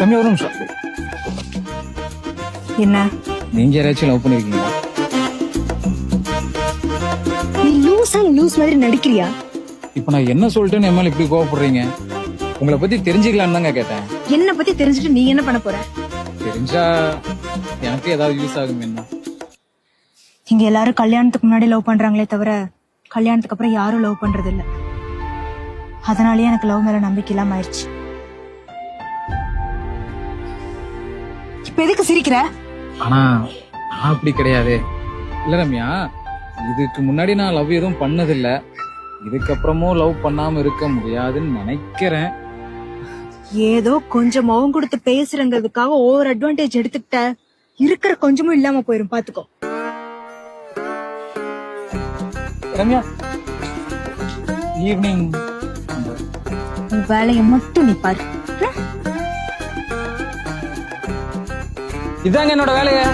ரம்யா ஒரு நிமிஷம். என்ன நீங்க யாராச்சும் லவ் பண்ணிருக்கீங்களா? நீ லூஸ் மாதிரி நடிக்கிறியா? இப்ப நான் என்ன சொல்லிட்டேன்னு என் மேல இப்படி கோவப்படுறீங்க? உங்களை பத்தி தெரிஞ்சுக்கலான்னு தாங்க கேட்டேன். என்ன பத்தி தெரிஞ்சுட்டு நீ என்ன பண்ண போற? தெரிஞ்சா எனக்கு ஏதாவது யூஸ் ஆகும் என்ன? இங்க எல்லாரும் கல்யாணத்துக்கு முன்னாடி லவ் பண்றாங்களே தவிர கல்யாணத்துக்கு அப்புறம் யாரும் லவ் பண்றது இல்ல. அதனாலயே எனக்கு லவ் மேல நம்பிக்கை இல்லாம ஆயிடுச்சு. இப்ப எதுக்கு சிரிக்கிற? ஆனா நான் அப்படி கிடையாது. இல்ல ரம்யா, இதுக்கு முன்னாடி நான் லவ் எதுவும் பண்ணதில்ல. இதுக்கப்புறமும் லவ் பண்ணாம இருக்க முடியாதுன்னு நினைக்கிறேன். ஏதோ கொஞ்சம் முகம் கொடுத்து பேசுறங்கிறதுக்காக ஓவர் அட்வான்டேஜ் எடுத்துக்கிட்ட. இருக்கிற கொஞ்சமும் இல்லாம போயிரும், பாத்துக்கோ. ரம்யா, ஈவினிங் உன் வேலையை மட்டும் நீ பாரு. இதாங்க என்னோட வேலையை.